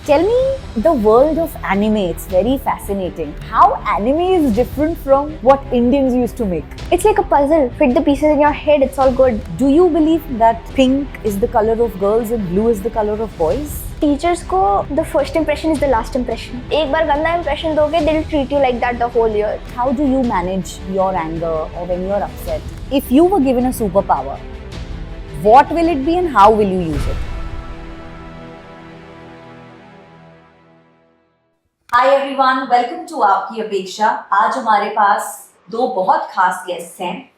Tell me the world of anime. It's very fascinating. How anime is different from what Indians used to make. It's like a puzzle. Fit the pieces in your head, it's all good. Do you believe that pink is the color of girls and blue is the color of boys? Teachers को the first impression is the last impression. एक बार गंदा impression दोगे, they'll treat you like that the whole year. How do you manage your anger or when you're upset? If you were given a superpower, what will it be and how will you use it? Hi everyone, welcome to आपकी अपेक्षा। आज हमारे पास दो बहुत खास guests हैं।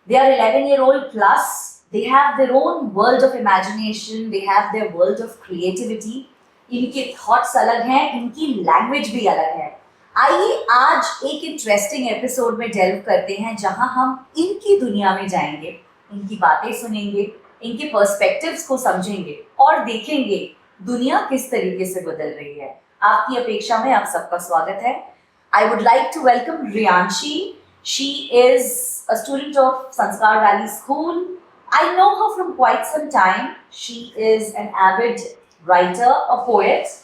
They are 11-year-old plus. They have their own world of imagination. They have their world of creativity. इनके thoughts अलग हैं, इनकी लैंग्वेज भी अलग है। आइए आज एक इंटरेस्टिंग एपिसोड में डेल्व करते हैं जहां हम इनकी दुनिया में जाएंगे, इनकी बातें सुनेंगे, इनके पर्सपेक्टिव्स को समझेंगे और देखेंगे दुनिया किस तरीके से बदल रही है। आपकी अपेक्षा में आप सबका स्वागत है। I would like to welcome Riyanshi. She is a student of Sanskar Valley School. I know her from quite some time. She is an avid writer, a poet,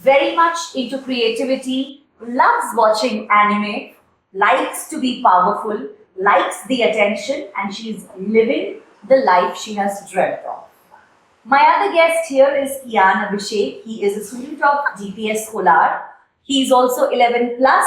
very much into creativity, loves watching anime, likes to be powerful, likes the attention, and she's living the life she has dreamt of. My other guest here is Kian Abhishek. He is a student of DPS Scholar. He is also 11 plus.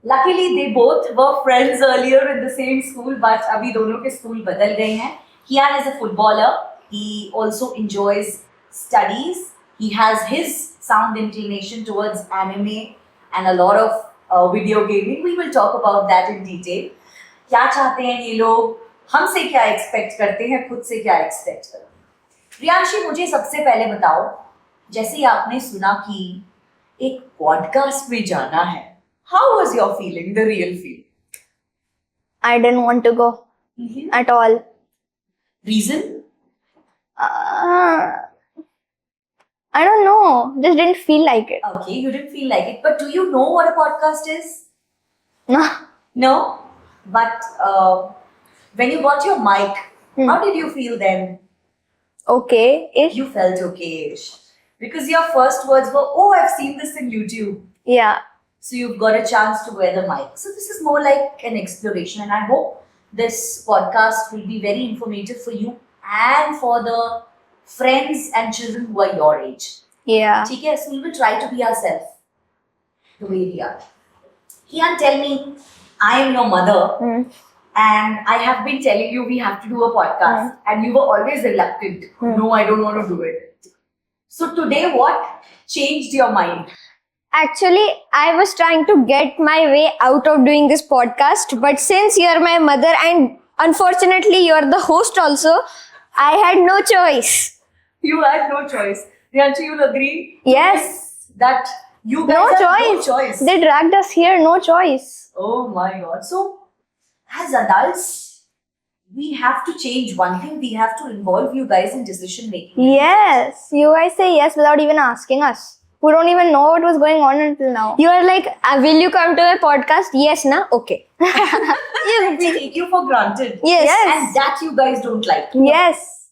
Luckily, they both were friends earlier in the same school, but अभी दोनों के school बदल गए हैं. Kian is a footballer. He also enjoys studies. He has his sound inclination towards anime and a lot of video gaming. We will talk about that in detail. क्या चाहते हैं ये लोग? हमसे क्या एक्सपेक्ट करते हैं? खुद से क्या एक्सपेक्ट करते हैं? रियांशी, मुझे सबसे पहले बताओ, जैसे ही आपने सुना कि एक पॉडकास्ट में जाना है, how was your feeling, the real feel? I didn't want to go at all. Reason? I don't know. Just didn't feel like it. Okay, you didn't feel like it, but do you know what a podcast is? No. No? But when you got your mic, how did you feel then? Okay. Ish. You felt okay-ish. Because your first words were, oh, I've seen this in YouTube. Yeah. So you've got a chance to wear the mic. So this is more like an exploration, and I hope this podcast will be very informative for you and for the friends and children who are your age. Yeah. Okay, so we will try to be ourselves the way we are. Kian, tell me, I am your mother, and I have been telling you we have to do a podcast, and you were always reluctant. No, I don't want to do it. So today, what changed your mind? Actually, I was trying to get my way out of doing this podcast, but since you're my mother and unfortunately you're the host also, I had no choice. You had no choice. Riyanshi, you'll agree? Yes. That you guys No have choice. no choice. They dragged us here, no choice. Oh my God. So, as adults, we have to change one thing. We have to involve you guys in decision making. Yes. You guys say yes without even asking us. We don't even know what was going on until now. You are like, will you come to a podcast? Yes, na? Okay. We take you for granted. Yes. And that you guys don't like. Yes.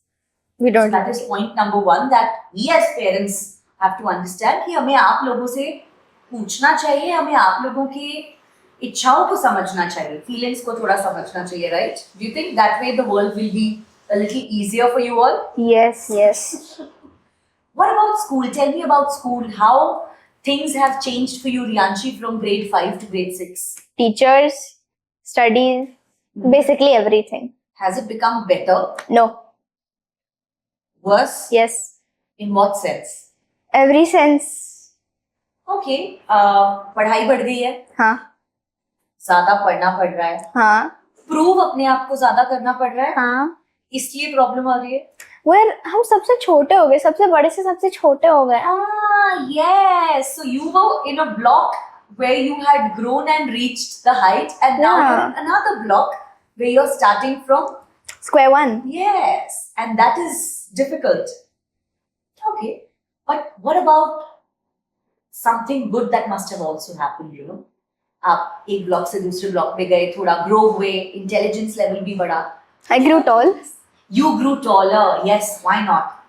We So don't. that is point number one, that we as parents have to understand कि हमें आप लोगों से पूछना चाहिए, हमें आप लोगों की इच्छाओं को समझना चाहिए, फीलिंग्स को थोड़ा समझना चाहिए, right? Do you think that way the world will be a little easier for you all? Yes, yes. What about school? Tell me about school. How things have changed for you, Riyanshi, from grade 5 to grade 6? Teachers, studies, basically everything. Has it become better? No. Worse? Yes. In what sense? Every sense. Okay. पढ़ाई बढ़ गई है, हाँ. ज्यादा पढ़ना पड़ रहा है, हाँ. प्रूव अपने आप को ज्यादा करना पड़ रहा है, हाँ. इसलिए प्रॉब्लम आ रही है। Where हम सबसे छोटे हो गए, सबसे बड़े से सबसे छोटे हो गए. Yes. So you were in a block where you had grown and reached the height, and now Yeah. you're in another block where you're starting from. Square one. Yes, and that is difficult. Okay, but what about something good that must have also happened, you know? आप एक block से दूसरे block पे गए, थोड़ा grow हुए, intelligence level भी बढ़ा. I grew tall. You grew taller. Yes, why not?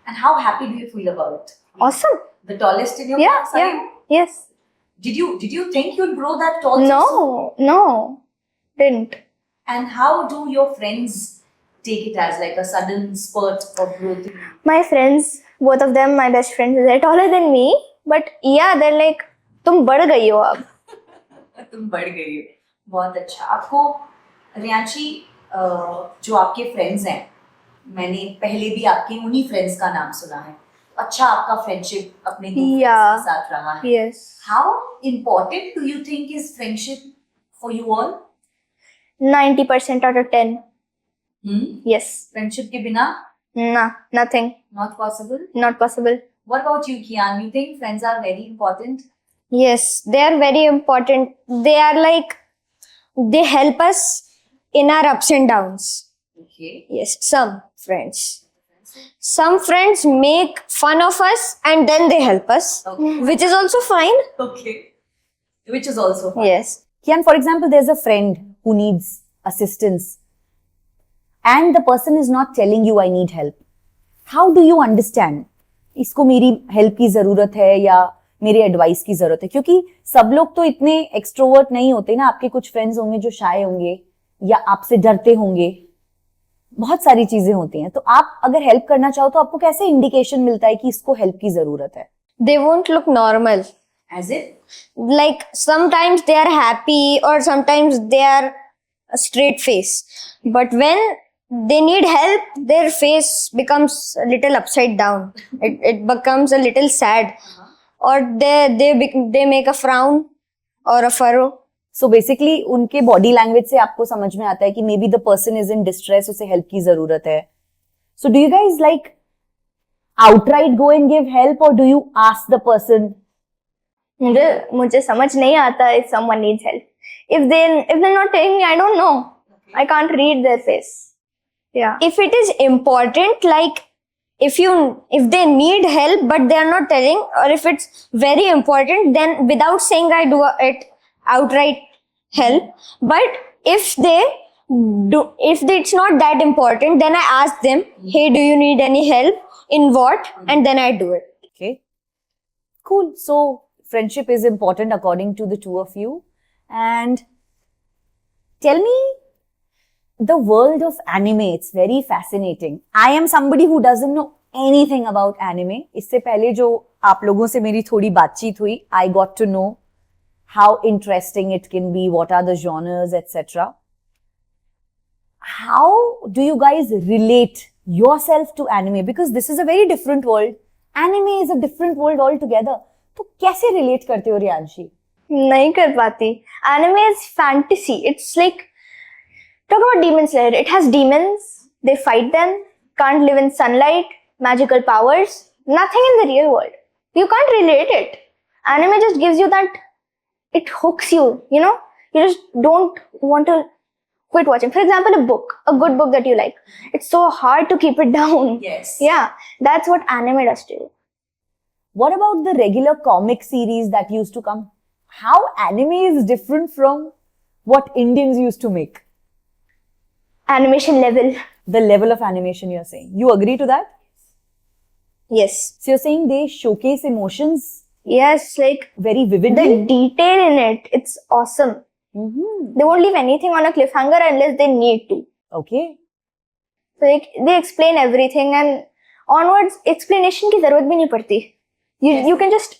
And how happy do you feel about it? Awesome. The tallest in your Yeah, class, are yeah, you? yes. Did you think you'd grow that tall? No, didn't. And how do your friends take it as like a sudden spurt of growth? My friends, both of them, my best friends, they're taller than me. But yeah, they're like, तुम बढ़ गई हो अब. तुम बढ़ गई हो. बहुत अच्छा. आपको रियांशी जो आपके फ्रेंड्स हैं, मैंने पहले भी आपके उन्हीं फ्रेंड्स का नाम सुना है. अच्छा आपका फ्रेंडशिप अपने दो friends Yeah. के साथ रहा है. Yes. How important do you think is friendship for you all? 90% out of 10. Yes. Friendship के बिना Nah, nothing. not possible. Not possible. What about you, Kian? You think friends are very important? Yes, they are very important. They are like, they help us in our ups and downs. Okay. Yes, some friends. Some friends make fun of us and then they help us, Okay. which is also fine. Okay. Which is also fun. Yes. Kian, for example, there's a friend who needs assistance and the person is not telling you I need help. How do you understand? इसको मेरी help की जरूरत है या मेरे advice की जरूरत है? क्योंकि सब लोग तो इतने एक्सट्रोवर्ट नहीं होते ना. आपके कुछ फ्रेंड्स होंगे जो शाय होंगे या आपसे डरते होंगे. बहुत सारी चीजें होती हैं. तो आप अगर हेल्प करना चाहो तो आपको कैसे इंडिकेशन मिलता है कि इसको हेल्प की जरूरत है? They won't look normal. As if? Like sometimes they are happy or sometimes they are a straight face. But when they need help, their face becomes a little upside down. It becomes a little sad. Or they make a frown or a furrow. So basically उनके body language से आपको समझ में आता है कि maybe the person is in distress, उसे help की जरूरत है. So do you guys like outright go and give help और do you ask the person? मुझे समझ नहीं आता if someone needs help. If they're not telling me, I don't know. I can't read their face. Yeah. If it is important, like if they need help but they are not telling, or if it's very important, then without saying I do it outright help. But if it's not that important, then I ask them, hey, do you need any help? In what? And then I do it. Okay. Cool. So friendship is important according to the two of you. And tell me the world of anime. It's very fascinating. I am somebody who doesn't know anything about anime. इससे पहले जो आप लोगों से मेरी थोड़ी बातचीत हुई, I got to know how interesting it can be, what are the genres, etc. How do you guys relate yourself to anime? Because this is a very different world. Anime is a different world altogether. तो कैसे relate करते हो रियांशी? नहीं कर पाती. Anime is fantasy. It's like, talk about Demon Slayer. It has demons. They fight them. Can't live in sunlight. Magical powers. Nothing in the real world. You can't relate it. Anime just gives you that. It hooks you. You know. You just don't want to quit watching. For example, a good book that you like. It's so hard to keep it down. Yes. Yeah, that's what anime does to you. What about the regular comic series that used to come? How anime is different from what Indians used to make? Animation level. The level of animation you're saying. You agree to that? Yes. So you're saying they showcase emotions Yes, like very the vividly? detail in it, it's awesome. Mm-hmm. They won't leave anything on a cliffhanger unless they need to. Okay. So like, they explain everything and onwards explanation की जरूरत भी नहीं पड़ती. You can just,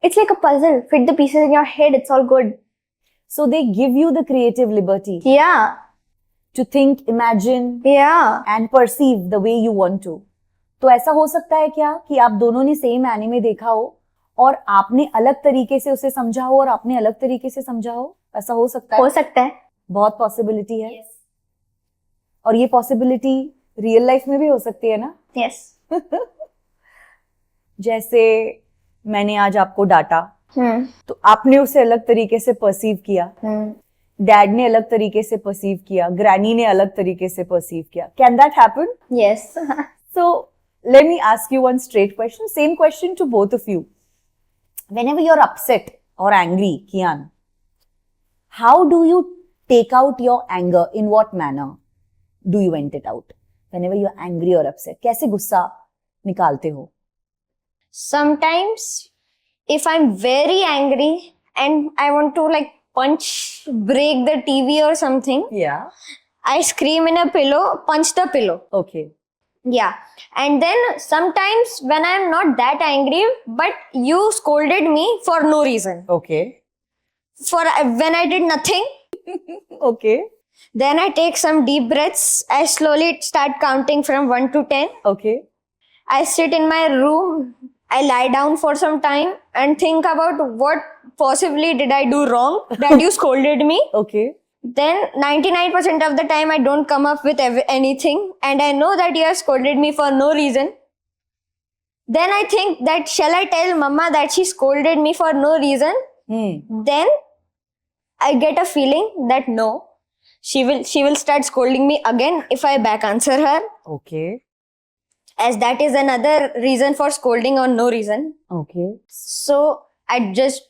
it's like a puzzle. Fit the pieces in your head, it's all good. So they give you the creative liberty Yeah, to think, imagine yeah. and perceive the way you want to. तो ऐसा हो सकता है क्या कि आप दोनों ने सेम एनिमे देखा हो और आपने अलग तरीके से उसे समझा हो और आपने अलग तरीके से समझा हो? ऐसा हो सकता है? हो सकता है. बहुत पॉसिबिलिटी है. और ये पॉसिबिलिटी रियल लाइफ में भी हो सकती है ना? Yes. जैसे मैंने आज आपको डांटा Hmm. तो आपने उसे अलग तरीके से परसीव किया, Hmm. डैड ने अलग तरीके से परसीव किया, ग्रैनी ने अलग तरीके से परसीव किया. Can that happen? Yes. So let me ask you one straight question, same question to both of you. Whenever you're upset or angry, Kian, how do you take out your anger? In what manner do you vent it out? Whenever you're angry or upset, कैसे गुस्सा निकालते हो? Sometimes, if I'm very angry and I want to like break the TV or something, Yeah. I scream in a pillow, punch the pillow. Okay. Yeah. And then sometimes when I'm not that angry, but you scolded me for no reason. Okay. For when I did nothing, Okay. then I take some deep breaths. I slowly start counting from 1 to 10. Okay. I sit in my room. I lie down for some time and think about what possibly did I do wrong that you scolded me. Okay. Then 99% of the time I don't come up with anything, and I know that you have scolded me for no reason. Then I think that shall I tell mama that she scolded me for no reason? Then I get a feeling that no, she will start scolding me again if I back answer her, Okay. as that is another reason for scolding or no reason. Okay. So I just,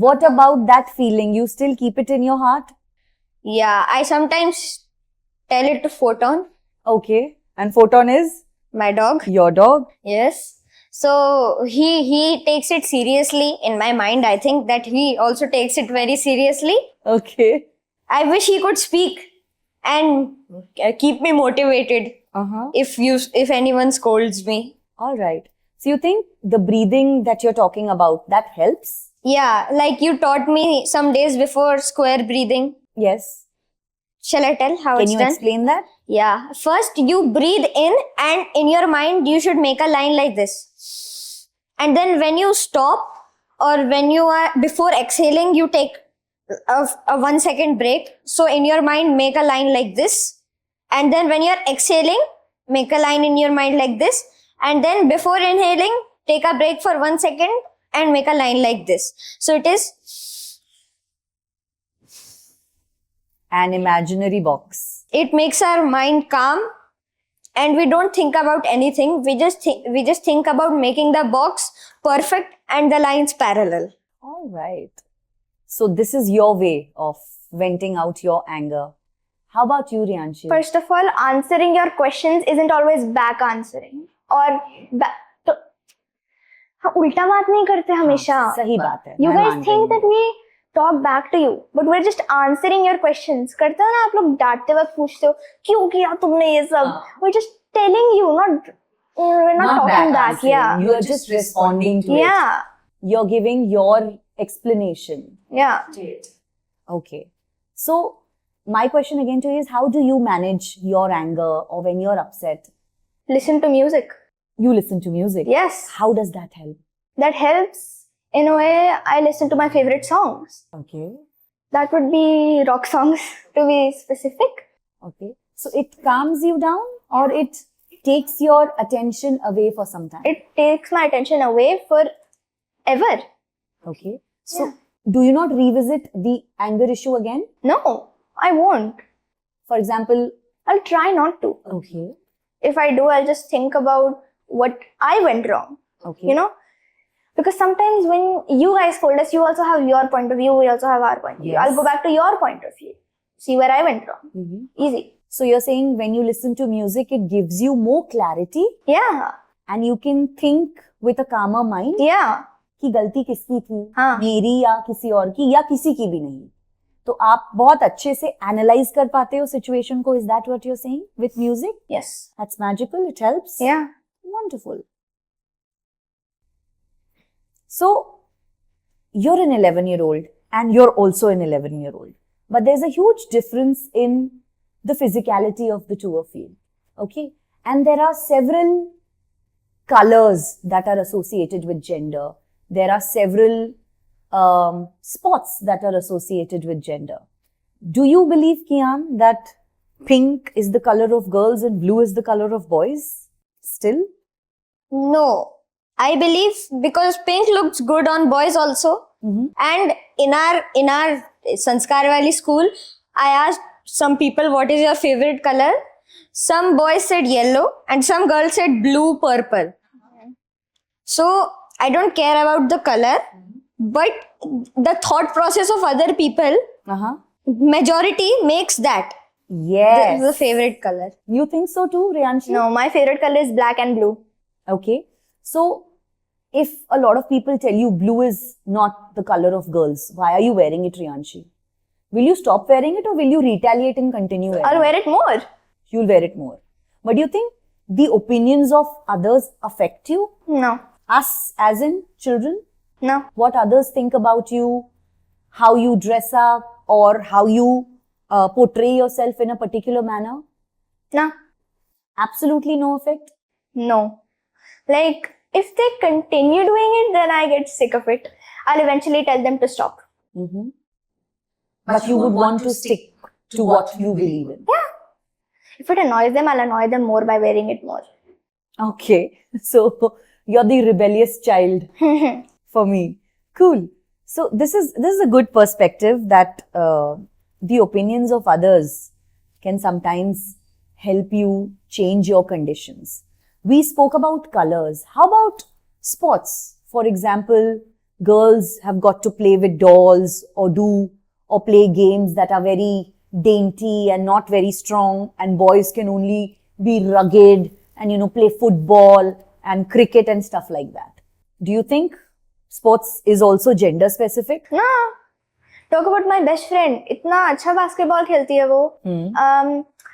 What about that feeling? You still keep it in your heart? yeah, I sometimes tell it to Photon, Okay. And Photon is my dog. your dog? Yes. So he takes it seriously. In my mind, I think that he also takes it very seriously. Okay. I wish he could speak and keep me motivated Uh-huh. if anyone scolds me. All right. So you think the breathing that you're talking about, that helps? Yeah, like you taught me some days before square breathing. Yes. Shall I tell how Can it's you done? explain that? Yeah. First, you breathe in, and in your mind, you should make a line like this. And then when you stop, or when you are before exhaling, you take a 1 second break. So in your mind, make a line like this. And then when you're exhaling, make a line in your mind like this. And then before inhaling, take a break for 1 second and make a line like this. So it is, An imaginary box. it makes our mind calm, and we don't think about anything. We just think about making the box perfect and the lines parallel. All right. So this is your way of venting out your anger. How about you, Rianshi? First of all, answering your questions isn't always back answering. और तो हम उल्टा बात नहीं करते हमेशा. सही बात है. You मैं guys मान think रही that we talk back to you, but we're just answering your questions. करते हो ना आप लोग डांटते वक्त पूछते हो क्यों किया तुमने ये सब? We're just telling you, we're not talking back. answering. Yeah. You are just responding to it. Yeah. You're giving your explanation. Yeah. Okay. So my question again to you is, how do you manage your anger or when you're upset? Listen to music. You listen to music. Yes. How does that help? That helps. In a way, I listen to my favorite songs. Okay. That would be rock songs, to be specific. Okay. So it calms you down or it takes your attention away for some time? It takes my attention away forever. Okay. So do you not revisit the anger issue again? No, I won't. For example, I'll try not to. okay. If I do, I'll just think about what I went wrong. Okay. Because sometimes when you guys scold us, you also have your point of view, we also have our point of view. Yes. I'll go back to your point of view. See where I went wrong. Mhm. Easy. So you're saying when you listen to music, it gives you more clarity Yeah. and you can think with a calmer mind Yeah. कि गलती किसकी थी, हाँ. मेरी या किसी और की या किसी की भी नहीं. तो आप बहुत अच्छे से एनालाइज कर पाते हो सिचुएशन को. Is that what you're saying with music? Yes. That's magical. It helps. Yeah. Wonderful. So you're an 11-year-old and you're also an 11-year-old. But there's a huge difference in the physicality of the two of you. Okay? And there are several colors that are associated with gender. There are several spots that are associated with gender. Do you believe, Kian, that pink is the color of girls and blue is the color of boys? Still? No. I believe because pink looks good on boys also. Mm-hmm. And in our Sanskar Valley school, I asked some people, what is your favorite color? Some boys said yellow and some girls said blue, purple. So I don't care about the color, but the thought process of other people, Uh-huh. majority makes that Yes. the favorite color. You think so too, Rianshi? No, my favorite color is black and blue. Okay. So, if a lot of people tell you blue is not the color of girls, why are you wearing it, Riyanshi? Will you stop wearing it or will you retaliate and continue wearing I'll wear it more. You'll wear it more. But do you think the opinions of others affect you? No. Us as in children? No. What others think about you, how you dress up, or how you portray yourself in a particular manner? No. Absolutely no effect? No. Like, if they continue doing it, then I get sick of it. I'll eventually tell them to stop. Mm-hmm. But you would want to stick to what you believe in. If it annoys them, I'll annoy them more by wearing it more. Okay, so you're the rebellious child for me. Cool. So this is a good perspective that the opinions of others can sometimes help you change your conditions. We spoke about colors. How about sports? For example, girls have got to play with dolls or play games that are very dainty and not very strong, and boys can only be rugged and play football and cricket and stuff like that. Do you think sports is also gender specific? No. Talk about my best friend. इतना अच्छा basketball खेलती है वो.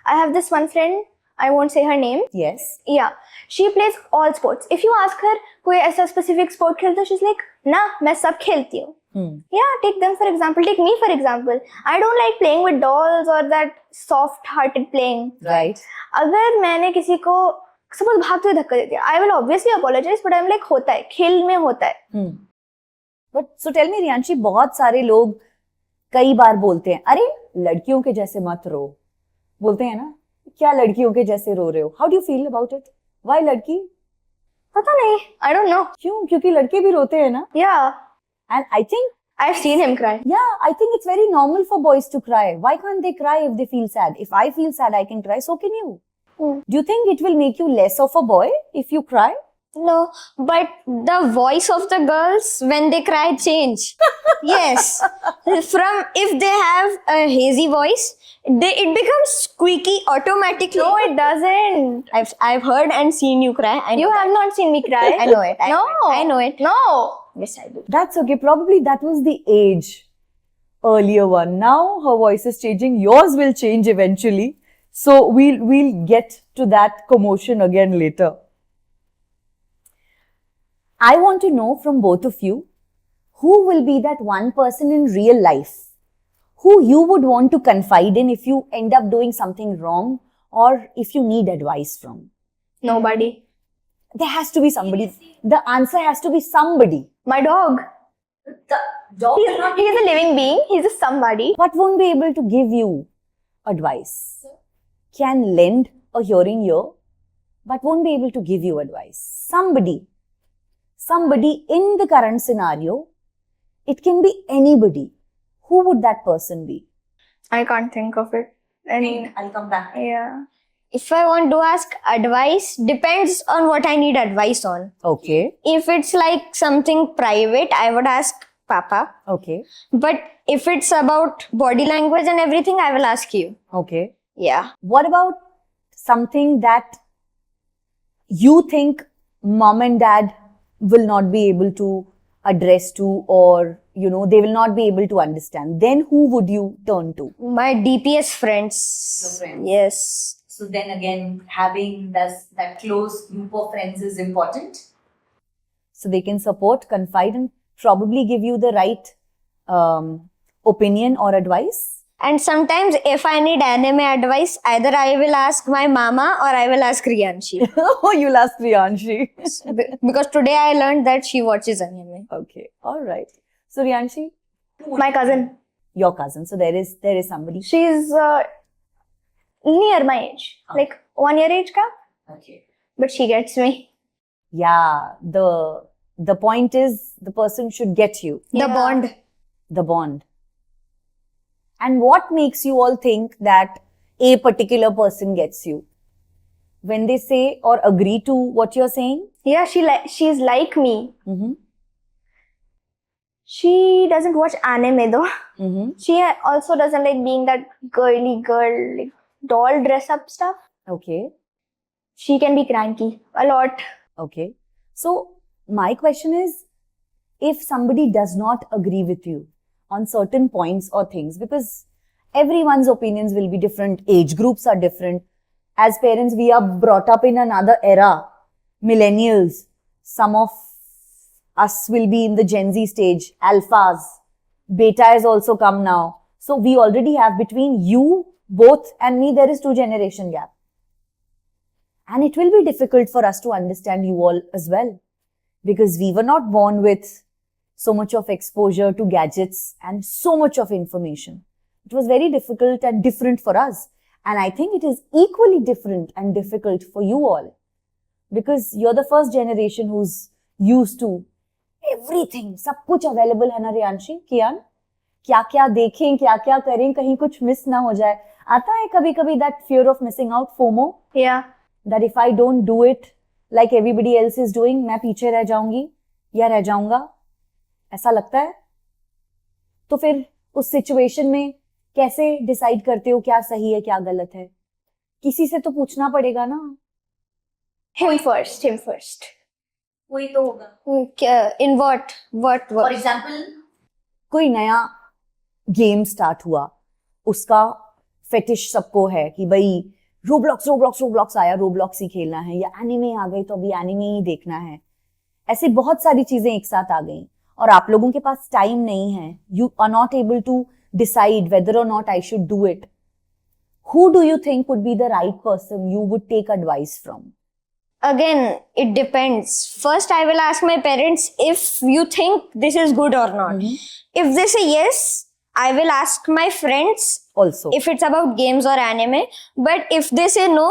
I have this one friend. I won't say her name. Yes. Yeah. She plays all sports. If you ask her कोई ऐसा specific sport खेलता है, she's like, ना मैं सब खेलती हूँ. Yeah, take them for example. Take me for example. I don't like playing with dolls or that soft-hearted playing. Right. अगर मैंने किसी को suppose भागते हुए धक्का दे दिया, I will obviously apologize, but I'm like होता है, खेल में होता है. But so tell me, Riyanshi, बहुत सारे लोग कई बार बोलते हैं, अरे लड़कियों के जैसे मत रो. बोलते हैं ना, क्या लड़कियों के जैसे रो रहे हो? How do you feel about it? Why लड़की? पता नहीं. I don't know. क्यों? क्योंकि लड़के भी रोते हैं ना. Yeah. And I think I've seen him cry. Yeah, I think it's very normal for boys to cry. Why can't they cry if they feel sad? If I feel sad, I can cry. So can you. Do you think it will make you less of a boy if you cry? No, but the voice of the girls when they cry change. Yes. From if they have a hazy voice, it becomes squeaky automatically. No, it doesn't. I've heard and seen you cry. I know You that. have not seen me cry. I know it. No. I know it. No. Yes, I do. That's okay. Probably that was the age. Earlier one. Now her voice is changing. Yours will change eventually. So we'll get to that commotion again later. I want to know from both of you, who will be that one person in real life who you would want to confide in if you end up doing something wrong or if you need advice from? Nobody. There has to be somebody. The answer has to be somebody. My dog. The dog is not. He's a living being. He's a somebody. But won't be able to give you advice. Can lend a hearing ear, but won't be able to give you advice. Somebody in the current scenario, it can be anybody. Who would that person be? I can't think of it. I'll come back. Yeah. If I want to ask advice, depends on what I need advice on. Okay. If it's like something private, I would ask Papa. Okay. But if it's about body language and everything, I will ask you. Okay. Yeah. What about something that you think mom and dad will not be able to address to, or they will not be able to understand? Then who would you turn to? My DPS friends. Your friends. Yes. So then again, having that close group of friends is important. So they can support, confide, and probably give you the right opinion or advice. And sometimes if I need anime advice, either I will ask my mama or I will ask Riyanshi. Oh, you'll ask Riyanshi. Because today I learned that she watches anime. Okay. All right. So Riyanshi, My cousin. your cousin. So there is somebody. She's near my age. Like 1 year age ka. Okay. But she gets me. Yeah. The point is the person should get you. The bond. The bond. And what makes you all think that a particular person gets you? When they say or agree to what you're saying? Yeah, she's like me. Mm-hmm. She doesn't watch anime though. Mm-hmm. She also doesn't like being that girly girl, like doll dress up stuff. Okay. She can be cranky a lot. Okay. So my question is, if somebody does not agree with you on certain points or things, because everyone's opinions will be different, age groups are different. As parents, we are brought up in another era, millennials. Some of us will be in the Gen Z stage, alphas. Beta has also come now. So we already have, between you both and me, there is 2 generation gap. And it will be difficult for us to understand you all as well, because we were not born with so much of exposure to gadgets and so much of information. It was very difficult and different for us. And I think it is equally different and difficult for you all, because you're the first generation who's used to everything. सब कुछ available है ना रियांशी, कियान? क्या क्या देखें, क्या क्या करें, कहीं कुछ मिस ना हो जाए. आता है कभी कभी that fear of missing out, FOMO? Yeah. That if I don't do it like everybody else is doing, मैं पीछे रह जाऊंगी या रह जाऊंगा, ऐसा लगता है. तो फिर उस सिचुएशन में कैसे डिसाइड करते हो क्या सही है क्या गलत है? किसी से तो पूछना पड़ेगा ना. Him first. कोई तो होगा. In what? For example, कोई नया गेम स्टार्ट हुआ, उसका फेटिश सबको है कि भाई रोब्लॉक्स आया, रोब्लॉक्स ही खेलना है, या एनिमे आ गई तो अभी एनिमे ही देखना है. ऐसे बहुत सारी चीजें एक साथ आ गई और आप लोगों के पास टाइम नहीं है. You are not able to decide whether or not I should do it. Who do you think would be the right person you would take advice from? Again, it depends. First, I will ask my parents if you think this is good or not. If they say yes, I will ask my friends Also. if it's about games or anime. But if they say no,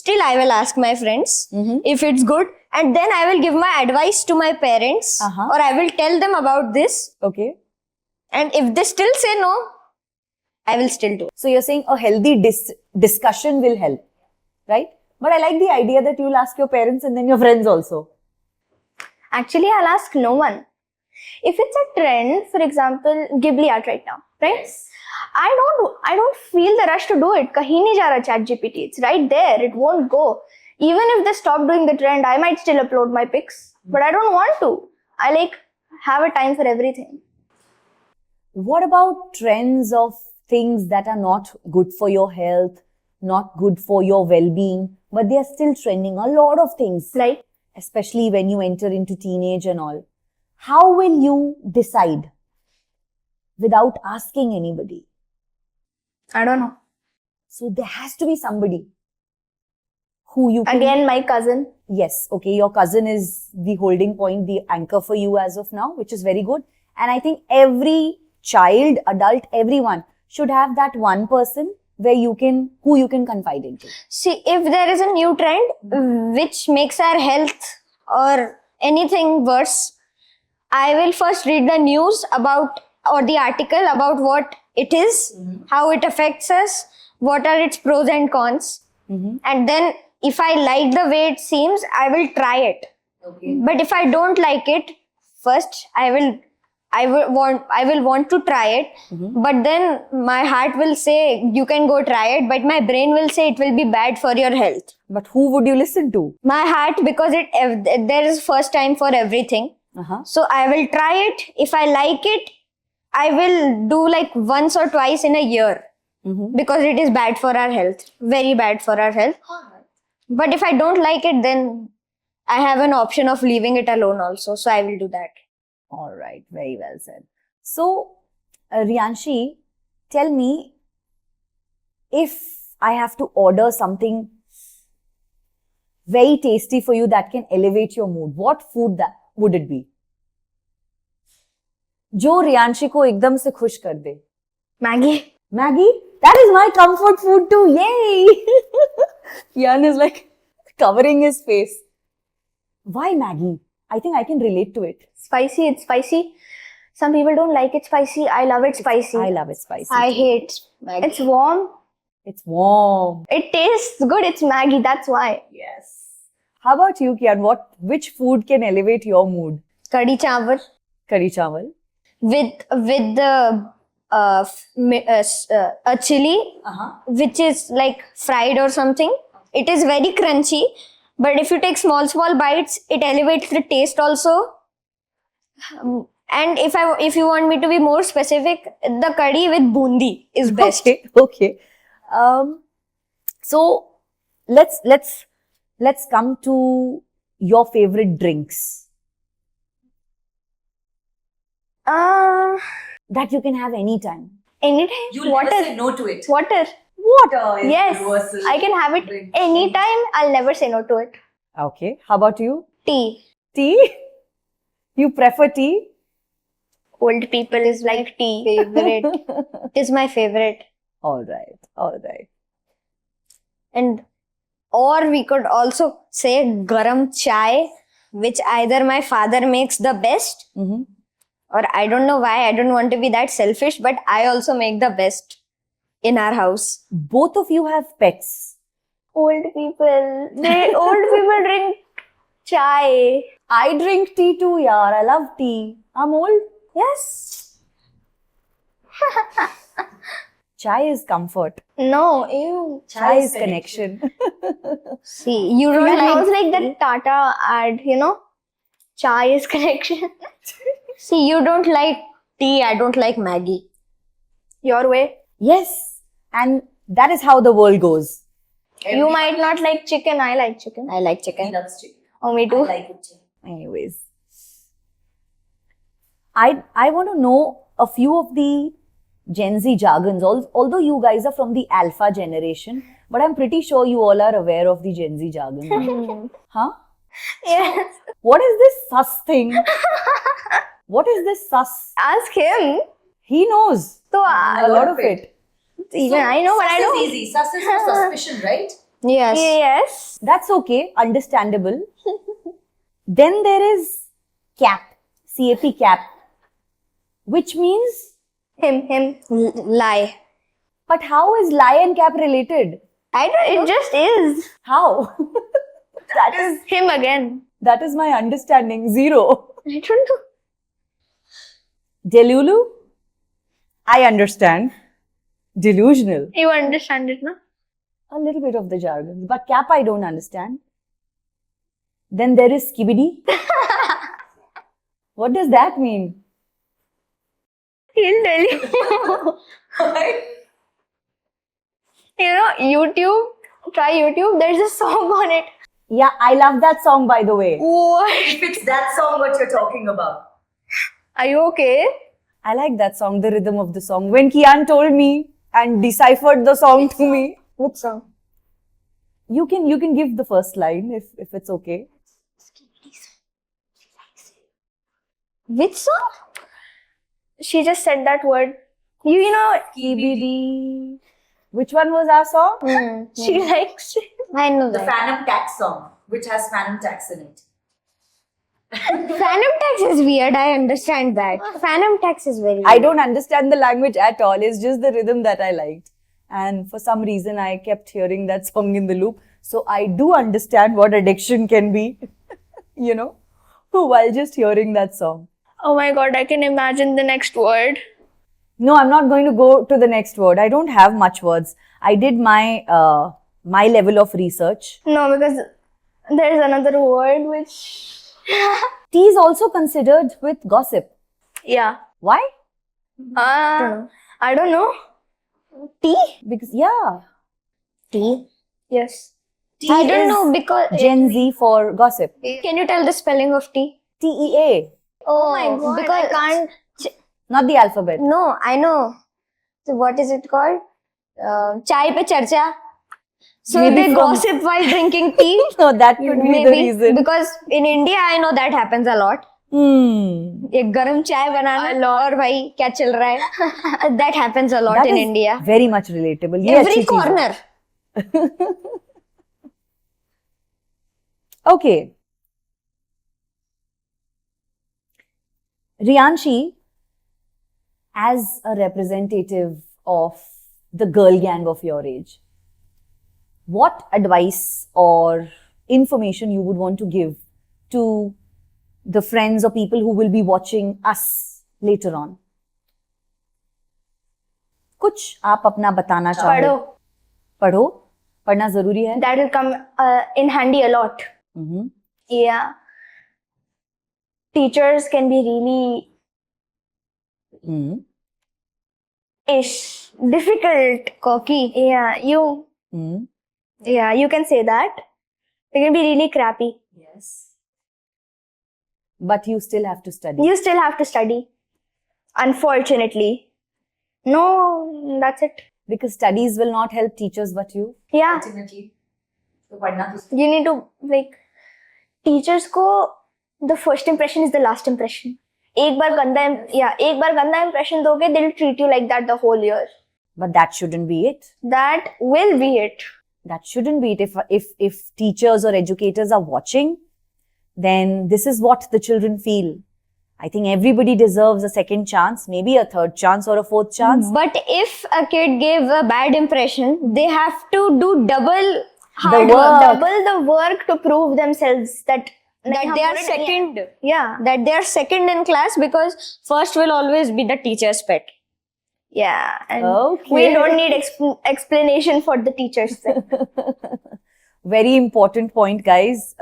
still I will ask my friends if it's good. And then I will give my advice to my parents or I will tell them about this. Okay. And if they still say no, I will still do it. So you're saying a healthy discussion will help, right? But I like the idea that you'll ask your parents and then your friends also. Actually, I'll ask no one. If it's a trend, for example, Ghibli art right now, right? Yes. I don't feel the rush to do it. Kahin nahi ja raha ChatGPT. It's right there. It won't go. Even if they stop doing the trend, I might still upload my pics. But I don't want to. I have a time for everything. What about trends of things that are not good for your health, not good for your well-being, but they are still trending? A lot of things. Like? Especially when you enter into teenage and all. How will you decide without asking anybody? I don't know. So there has to be somebody who you can... Again, my cousin. Yes, okay, your cousin is the holding point, the anchor for you as of now, which is very good. And I think every child, adult, everyone should have that one person who you can confide into. See, if there is a new trend which makes our health or anything worse, I will first read the news about or the article about what it is, how it affects us, what are its pros and cons. And then if I like the way it seems, I will try it. okay. But if I don't like it, first I will want to try it, but then my heart will say you can go try it, but my brain will say it will be bad for your health. But who would you listen to? My heart, because there is first time for everything. So I will try it. If I like it, I will do like once or twice in a year, because it is bad for our health, very bad for our health. But if I don't like it, then I have an option of leaving it alone also, so I will do that. All right, very well said. So, Riyanshi, tell me, if I have to order something very tasty for you that can elevate your mood, what food that would it be? जो रियांशी को एकदम से खुश कर दे. Maggie. Maggie? That is my comfort food too. Yay! Kian is like covering his face. Why Maggie? I think I can relate to it. Spicy, it's spicy. Some people don't like it spicy. I love it spicy. I love it spicy. I hate Maggie. It's warm. It's warm. It tastes good. It's Maggie. That's why. Yes. How about you, Kian? Which food can elevate your mood? Kadhi chawal Curry chawal. with the a chili which is like fried or something. It is very crunchy, But if you take small bites, it elevates the taste also. And if you want me to be more specific, the curry with bundi is best. Okay, okay. So let's come to your favorite drinks that you can have anytime. Anytime. You'll Water. never say no to it. Water. Water is Yes. universal. I can have it drink. anytime. I'll never say no to it. Okay. How about you? Tea. Tea? You prefer tea? Old people is like tea. Favorite. It is my favorite. All right. All right. And or we could also say garam chai, which either my father makes the best, Mm-hmm. or I don't know why, I don't want to be that selfish, but I also make the best in our house. Both of you have pets. Old people. Old people drink chai. I drink tea too, yaar. I love tea. I'm old. Yes. Chai is comfort. No. Ew. Chai is connection. See, you don't That sounds like, like the Tata ad, you know? Chai is connection. see, you don't like tea, I don't like Maggie. Your way. Yes. And that is how the world goes. You might not like chicken. I like chicken. I like He chicken. loves chicken. Oh, me I too. like it too. Anyways. I want to know a few of the Gen Z jargons. Although you guys are from the alpha generation, but I'm pretty sure you all are aware of the Gen Z jargon. Huh? Yes. What is this sus thing? What is this sus? Ask him. He knows So, a lot of it. even I know, but I Sus don't. is easy. Sus is for suspicion, right? Yes. Yes. That's okay, understandable. Then there is cap, CAP, which means, Him. Lie. but how is lie and cap related? I don't. It just is How? him again. That is my understanding. Zero. I don't know. Delulu? I understand. Delusional. You understand it, no? A little bit of the jargon. But cap I don't understand. Then there is skibidi. What does that mean? He'll tell you. You know, YouTube. Try YouTube. There's a song on it. Yeah, I love that song by the way. What? If it's that song what you're talking about. Are you okay? I like that song, the rhythm of the song. When Kian told me and deciphered the song to me, Which song? you can give the first line if it's okay. Which song? She just said that word. You know, Skibidi. Which one was our song? she likes it. I know The that. Phantom Tax song, which has Phantom Tax in it. Phantom tax is weird, I understand that. Phantom tax is very weird. I don't understand the language at all. It's just the rhythm that I liked. And for some reason, I kept hearing that song in the loop. So I do understand what addiction can be, you know, while just hearing that song. Oh my god, I can imagine the next word. No, I'm not going to go to the next word. I don't have much words. I did my level of research. No, because there's another word which. Tea is also considered with gossip. Yeah. Why? I don't know. Tea? Because, yeah, Tea? Yes. tea I don't is know because. Gen Z for gossip. Can you tell the spelling of tea? TEA, Oh my god. Because I can't. not the alphabet. No, I know. So what is it called? Chai pe charcha. So Maybe they from- gossip while drinking tea. So that could be the reason. Because in India I know that happens a lot. एक गरम चाय बनाना और भाई क्या चल रहा है? That happens a lot That in is India. very much relatable. ये अच्छी Every चीज है. corner. Okay. Riyanshi, as a representative of the girl gang of your age, what advice or information you would want to give to the friends or people who will be watching us later on? कुछ आप अपना बताना चाहो? पढ़ो. पढ़ो. पढ़ना जरूरी है. That will come in handy a lot. Mhm. Yeah. Teachers can be really Mhm. difficult. Cocky. Yeah, Mhm. you can say that. They can be really crappy. Yes. But you still have to study. You still have to study. Unfortunately. No, that's it. Because studies will not help teachers but you. Yeah. Ultimately. तो पढ़ना तो You need to, like, teachers को the first impression is the last impression. एक बार गंदा impression दोगे, they'll treat you like that the whole year. But that shouldn't be it. That will be it. That shouldn't be it. If teachers or educators are watching, then this is what the children feel. I think everybody deserves a second chance, maybe a third chance or a fourth chance. But if a kid gave a bad impression, they have to do double hard work. Double the work to prove themselves that they are second. Yeah. That they are second in class, because first will always be the teacher's pet. Yeah. And Okay. we don't need explanation for the teachers thing. Very important point, guys.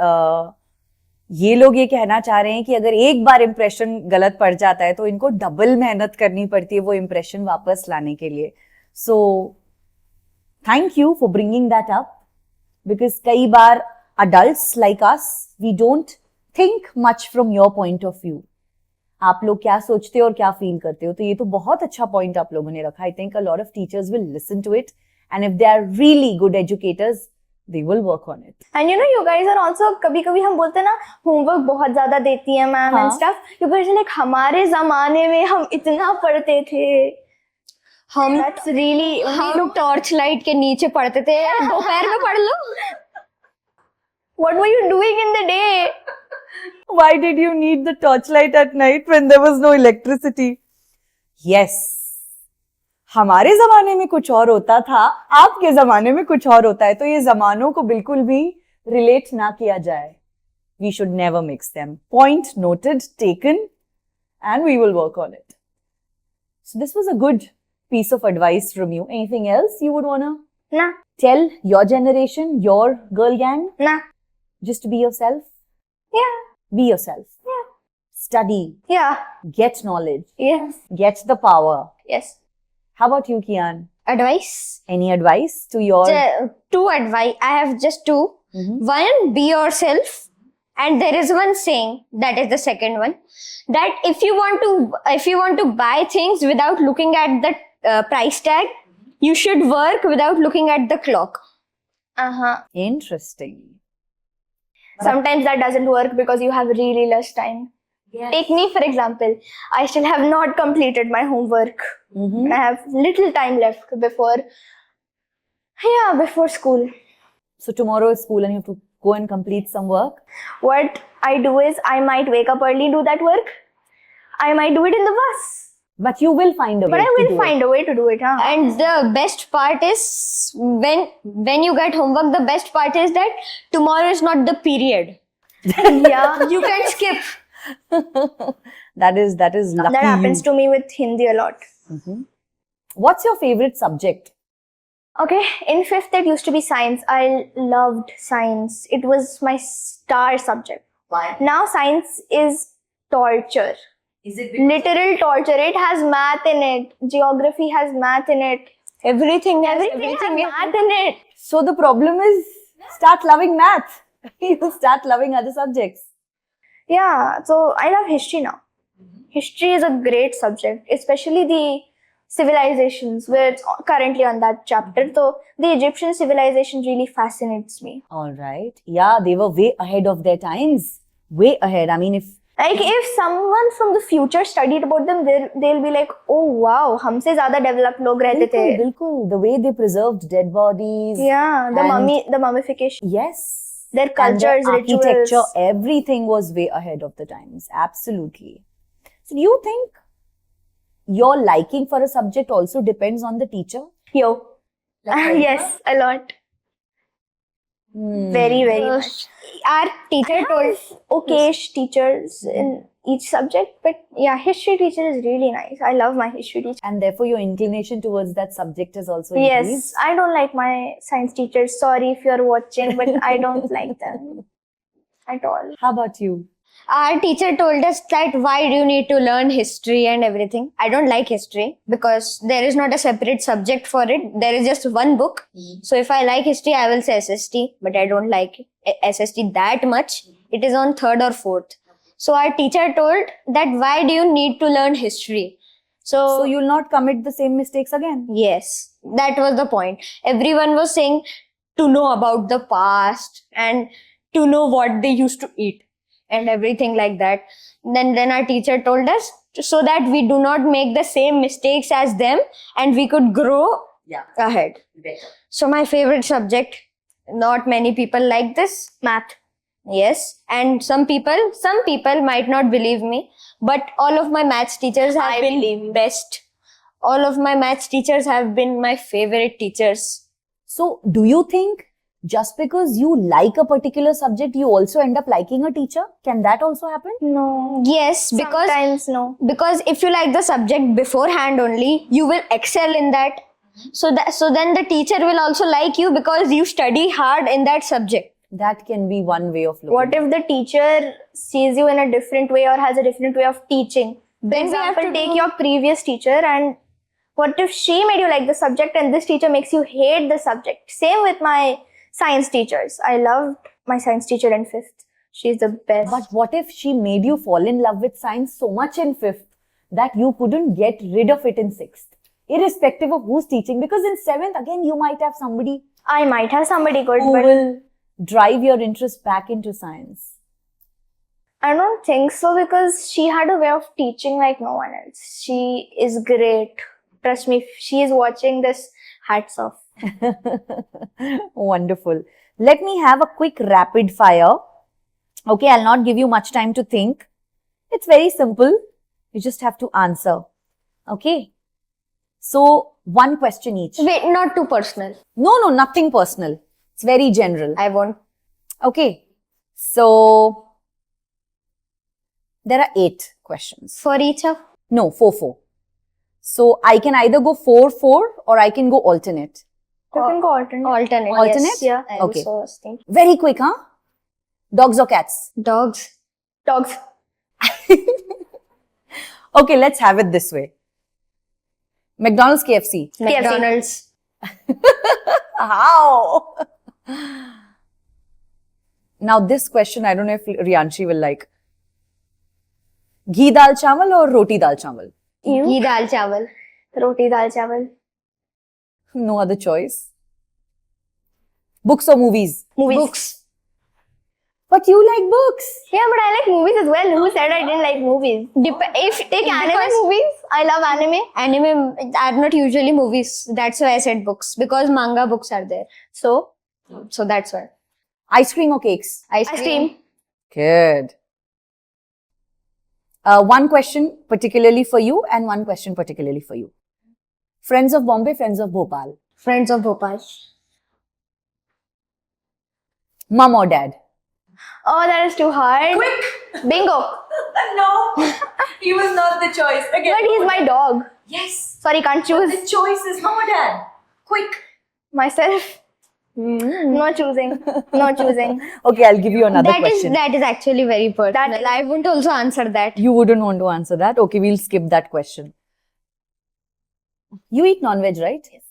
ये लोग ये कहना चाह रहे हैं कि अगर एक बार इम्प्रेशन गलत पड़ जाता है तो इनको डबल मेहनत करनी पड़ती है वो इम्प्रेशन वापस लाने के लिए. So thank you for bringing that up, because कई बार adults like us, we don't think much from your point of view. आप लोग क्या सोचते हो और क्या फील करते हो, तो ये तो बहुत अच्छा पॉइंट आप लोगों ने रखा. I think a lot of teachers will listen to it, and if they are really good educators, they will work on it. And you know, you guys are also, कभी-कभी हम बोलते हैं ना, homework बहुत ज्यादा देती है ma'am and stuff. You guys are like, हमारे जमाने में हम इतना पढ़ते थे. That's really, हम टॉर्च लाइट के नीचे पढ़ते थे. दोपहर में पढ़ लो. what were you doing in the day? Why did you need the torchlight at night when there was no electricity? Yes. हमारे जमाने में कुछ और होता था, आपके जमाने में कुछ और होता है, तो ये जमानों को बिल्कुल भी रिलेट ना किया जाए. We should never mix them. Point noted, taken, and we will work on it. So this was a good piece of advice from you. Anything else you would wanna Nah. tell your generation, your girl gang? Nah. Just be yourself. Yeah. Be yourself. Yeah. Study. Yeah. Get knowledge. Yes. Get the power. Yes. How about you, Kian? Advice. Any advice to your... Two advice. I have just two. Mhm. One, be yourself. And there is one saying, that is the second one, that if you want to buy things without looking at the price tag, you should work without looking at the clock. Uh-huh. Interesting. Sometimes that doesn't work because you have really less time. Yes. Take me, for example. I still have not completed my homework. Mhm. I have little time left before school. So tomorrow is school and you have to go and complete some work. What I do is I might wake up early, do that work. I might do it in the bus. But you will find a way But I to will do find a way to do it, huh? And the best part is, when you get homework, the best part is that tomorrow is not the period. Yeah. You can skip. That is lucky. That happens to me with Hindi a lot. Mhm. What's your favorite subject? Okay, in 5th it used to be science. I loved science. It was my star subject. Why? Now science is torture. Is it because Literal torture. It has math in it. Geography has math in it. Everything has math in it. So the problem is, start loving math. You start loving other subjects. Yeah, so I love history now. History is a great subject, especially the civilizations. We're currently on that chapter. So the Egyptian civilization really fascinates me. All right. Yeah, they were way ahead of their times. Way ahead. I mean, If someone from the future studied about them, they'll be like, oh wow, हमसे ज़्यादा developed लोग रहते थे. Bilkul. The way they preserved dead bodies. Yeah, And- the mummification. Yes. Their cultures, and their architecture, rituals. everything was way ahead of the times. Absolutely. So do you think your liking for a subject also depends on the teacher? Yo. Like, Yes, a lot. Very, very Uh, much. Our teacher told Okay-ish teachers in each subject, but yeah, history teacher is really nice. I love my history teacher. And therefore, your inclination towards that subject is also Yes, increased. I don't like my science teachers. Sorry if you're watching, but I don't like them at all. How about you? our teacher told us that why do you need to learn history and everything. I don't like history because there is not a separate subject for it. There is just one book. So if I like history, I will say SST, but I don't like SST that much. It is on third or fourth. So our teacher told that why do you need to learn history? So you'll not commit the same mistakes again. Yes, that was the point. Everyone was saying to know about the past and to know what they used to eat and everything like that. Then our teacher told us so that we do not make the same mistakes as them and we could grow ahead. Better. So my favorite subject, not many people like this, math. Yes, and some people might not believe me, but all of my maths teachers have been best. All of my maths teachers have been my favorite teachers. So, do you think just because you like a particular subject, you also end up liking a teacher? Can that also happen? No. Yes, because Sometimes no. if you like the subject beforehand only, you will excel in that. So then the teacher will also like you because you study hard in that subject. That can be one way of looking. What if the teacher sees you in a different way or has a different way of teaching? For Then we have example, to take do- your previous teacher and what if she made you like the subject and this teacher makes you hate the subject? Same with my science teachers. I loved my science teacher in 5th. She's the best. But what if she made you fall in love with science so much in 5th that you couldn't get rid of it in 6th? Irrespective of who's teaching. Because in 7th, again, you might have somebody I might have somebody good, who but will drive your interest back into science. I don't think so because she had a way of teaching like no one else. She is great. Trust me, if she is watching this, hats off. Wonderful. Let me have a quick rapid fire. Okay, I'll not give you much time to think. It's very simple. You just have to answer. Okay. So, one question each. Wait, not too personal. No, nothing personal. It's very general. I won't. Okay. So, there are 8 questions. For each of No, 4. So, I can either go 4 or I can go alternate. You can go alternate. alternate. Alternate? Yes. Yeah. I Okay. also was thinking. Very quick, huh? Dogs or cats? Dogs. Dogs. Okay, let's have it this way. McDonald's, KFC. McDonald's. How? Now this question, I don't know if Riyanshi will like. Ghee dal chawal or roti dal chawal? Ghee dal chawal. Roti dal chawal. No other choice. Books or movies? Movies. Books. But you like books. Yeah, but I like movies as well. Who said I didn't like movies? If Take anime because movies. I love anime. anime are not usually movies. That's why I said books because manga books are there. So that's why. Ice cream or cakes? Ice Ice cream. Good. One question particularly for you and one question particularly for you. Friends of Bombay, friends of Bhopal. Friends of Bhopal. Mum or dad? Oh, that is too hard. Quick! Bingo. No, he was not the choice. Again. But he's my dog. Yes. Sorry, can't choose The choice is no, Dad. Quick. myself. No choosing. No choosing. Okay, I'll give you another question. That is actually very personal. That is- I wouldn't also answer that. You wouldn't want to answer that? Okay, we'll skip that question. You eat non-veg, right? Yes.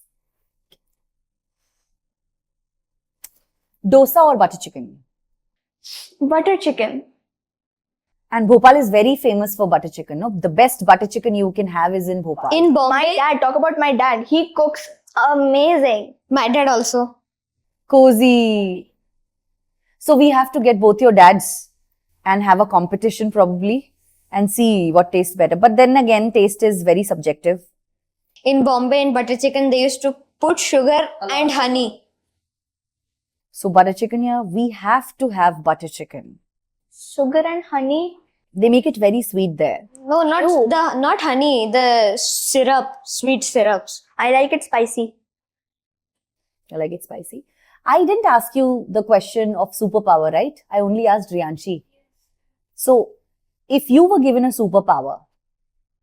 Dosa or butter chicken? Butter chicken. And Bhopal is very famous for butter chicken, no? The best butter chicken you can have is in Bhopal. In My Bombay, dad. Talk about my dad. He cooks amazing. my dad also. Cozy. So we have to get both your dads and have a competition probably and see what tastes better. But then again, taste is very subjective. In Bombay, in butter chicken, they used to put sugar and honey. So butter chicken here, we have to have butter chicken. Sugar and honey. They make it very sweet there. No, not honey. The syrup, sweet syrups. I like it spicy. I like it spicy. I didn't ask you the question of superpower, right? I only asked Riyanshi. So, if you were given a superpower,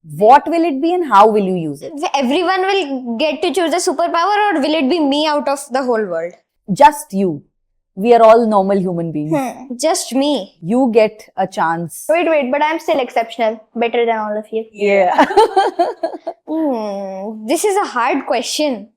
what will it be and how will you use it? Everyone will get to choose a superpower, or will it be me out of the whole world? Just you. We are all normal human beings. Just me. You get a chance. Wait, but I'm still exceptional. Better than all of you. Yeah. This is a hard question.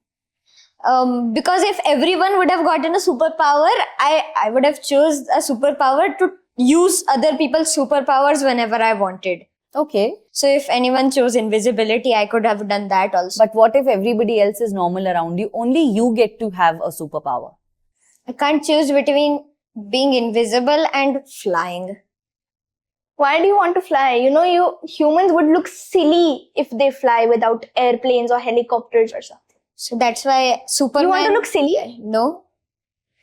Because if everyone would have gotten a superpower, I would have chose a superpower to use other people's superpowers whenever I wanted. Okay. So if anyone chose invisibility, I could have done that also. But what if everybody else is normal around you? Only you get to have a superpower. I can't choose between being invisible and flying. Why do you want to fly? You know, you humans would look silly if they fly without airplanes or helicopters or something. So that's why Superman... You want to look silly? No.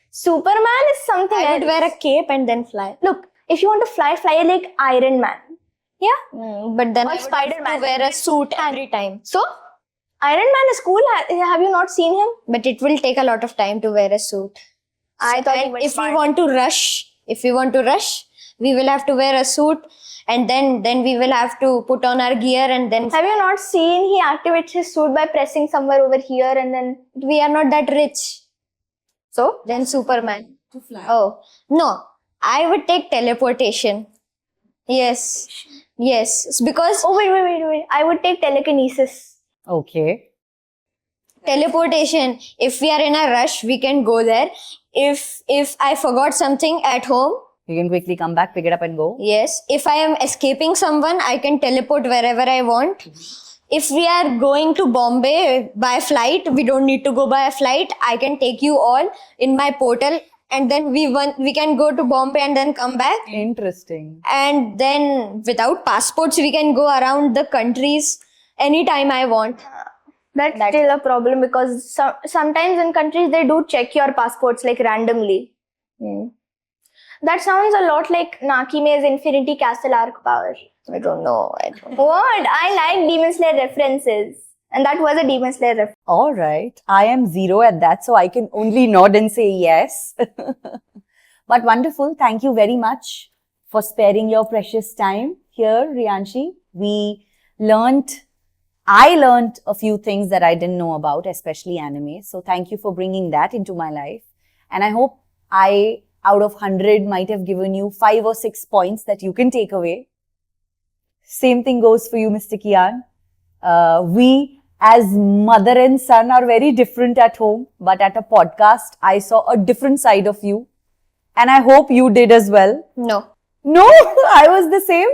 Superman is something I else. would wear a cape and then fly. Look, if you want to fly like Iron Man. Yeah? But then Or I would Spider-Man. have to wear a suit every time. So, Iron Man is cool. Have you not seen him? But it will take a lot of time to wear a suit. I thought he And was if smart. we want to rush, we will have to wear a suit, and then we will have to put on our gear, and then Have you not seen he activates his suit by pressing somewhere over here and then... we are not that rich. So? Then Superman. To fly. Oh, no. I would take teleportation. Yes. Yes. Because Oh, wait. I would take telekinesis. Okay. teleportation, if we are in a rush, we can go there. If I forgot something at home, You can quickly come back, pick it up and go. yes. If I am escaping someone, I can teleport wherever I want. If we are going to Bombay by flight, we don't need to go by a flight. I can take you all in my portal, and then we can go to Bombay and then come back. Interesting. And then without passports, we can go around the countries anytime I want. That's still a problem because sometimes in countries they do check your passports like randomly. That sounds a lot like Nakime's Infinity Castle arc power. I don't know. What? I like Demon Slayer references. And that was a Demon Slayer reference. All right. I am zero at that, so I can only nod and say yes. But wonderful. Thank you very much for sparing your precious time here, Riyanshi. I learned a few things that I didn't know about, especially anime. So thank you for bringing that into my life. And I hope out of 100, might have given you 5 or 6 points that you can take away. Same thing goes for you, Mr. Kian. We as mother and son are very different at home, but at a podcast, I saw a different side of you. And I hope you did as well. No. No, I was the same.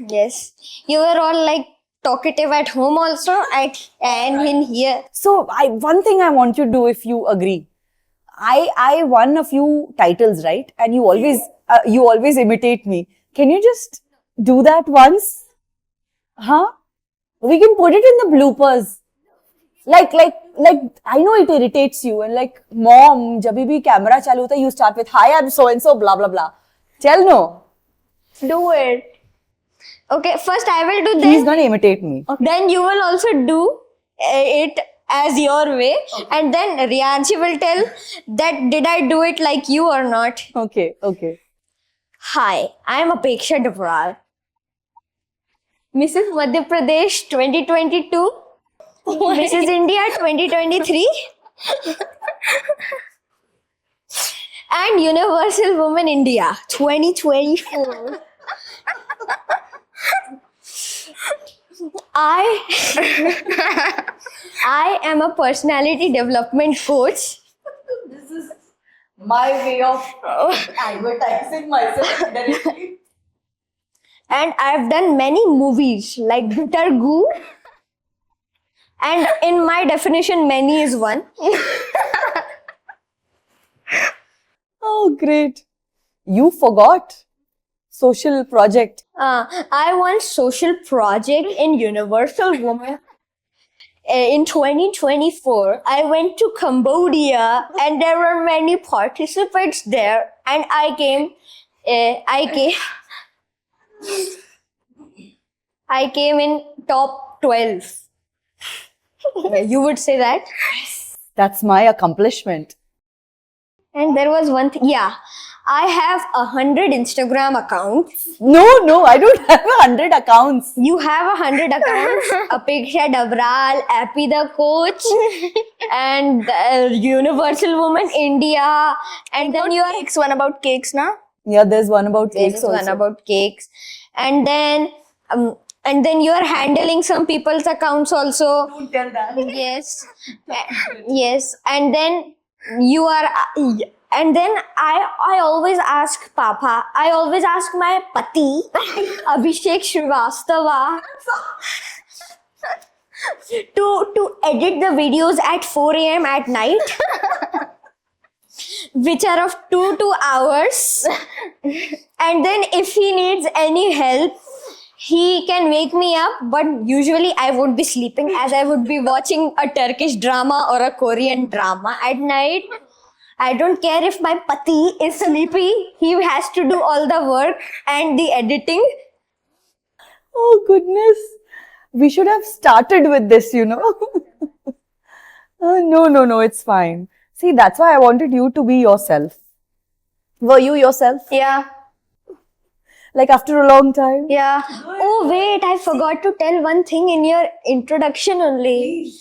Yes. You were all like talkative at home also, and in here. So one thing I want you to do, if you agree. I won a few titles, right? And you always imitate me. Can you just do that once? Huh? We can put it in the bloopers. Like I know it irritates you, and like, mom, jab bhi camera chalu hota, you start with, hi, I'm so and so, blah blah blah. Tell no. Do it. Okay, first I will do He's then. gonna imitate me. Then you will also do it as your way, and then Riyanshi will tell that did I do it like you or not. Okay. Hi, I am Apeksha Dabral, Mrs. Madhya Pradesh 2022, Mrs. India 2023, and Universal Woman India 2024. I am a personality development coach. This is my way of advertising myself directly. And I've done many movies like Bitter Goo. And in my definition, many is one. Oh, great. You forgot. Social project. I won social project in Universal Woman. In 2024, I went to Cambodia and there were many participants there, and I came in top 12. You would say that? That's my accomplishment. And there was one thing. Yeah, I have 100 Instagram accounts. No, I don't have 100 accounts. You have 100 accounts. Apeksha Dabral, Appy the Coach, and Universal Woman India. And then you are Cakes, one about cakes, na? Yeah, there's one about There's cakes also. one about cakes. And then you are handling some people's accounts also. Don't tell that. Yes. Yes. And then you are and then I always ask Papa, I always ask my pati, Abhishek Srivastava, to edit the videos at 4 a.m. at night, which are of 2 hours. And then if he needs any help, he can wake me up, but usually I would be sleeping as I would be watching a Turkish drama or a Korean drama at night. I don't care if my pati is sleepy, he has to do all the work and the editing. Oh goodness. We should have started with this, you know. No, it's fine. See, that's why I wanted you to be yourself. Were you yourself? Yeah, Like after a long time? yeah. Oh wait, I forgot to tell one thing in your introduction only.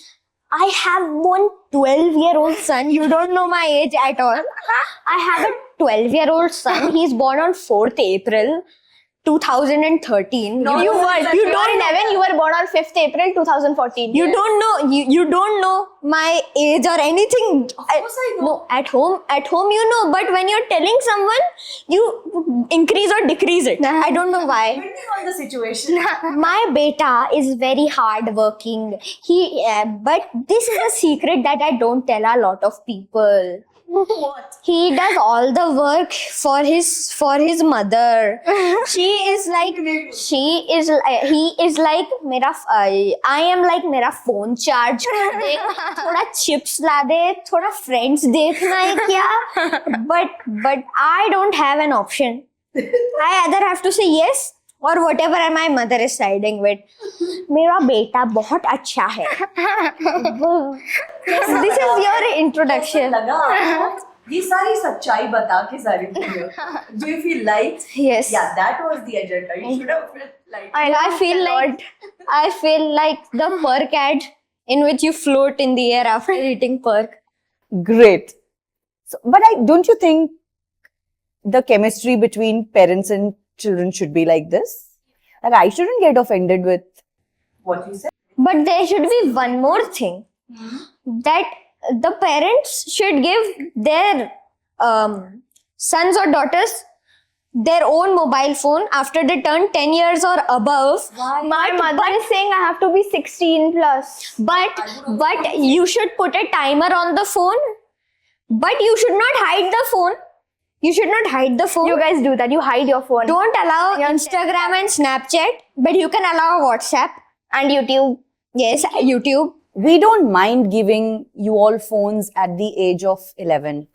I have one 12-year-old son. You don't know my age at all. I have a 12-year-old son. He's born on 4th April 2013. No, You no, were. that's You right. don't, Nevin. You were born on 5th April 2014. You don't know. You don't know my age or anything. Of course I know. No, at home you know. But when you're telling someone, you increase or decrease it. I don't know why. Depending on the situation. My beta is very hardworking. But this is a secret that I don't tell a lot of people. What? He does all the work for his mother. He is like मेरा I am like मेरा phone charge कर दे, थोड़ा chips ला दे, थोड़ा friends देखना है क्या? But I don't have an option. I either have to say yes or whatever my mother is siding with. मेरा बेटा बहुत अच्छा है. This is your introduction. लगा ये सारी सच्चाई बता के सारी video. Do you feel light? Yes. Yeah, that was the agenda. You should have felt light. I feel like the perk ad in which you float in the air after eating perk. Great. So, but don't you think the chemistry between parents and children should be like this? Like I shouldn't get offended with. What you said? But there should be one more thing, that the parents should give their sons or daughters their own mobile phone after they turn 10 years or above. My mother is saying I have to be 16 plus. But you should put a timer on the phone. But you should not hide the phone. You should not hide the phone. You guys do that. You hide your phone. Don't allow Instagram and Snapchat, but you can allow WhatsApp And YouTube. Yes, YouTube. We don't mind giving you all phones at the age of 11.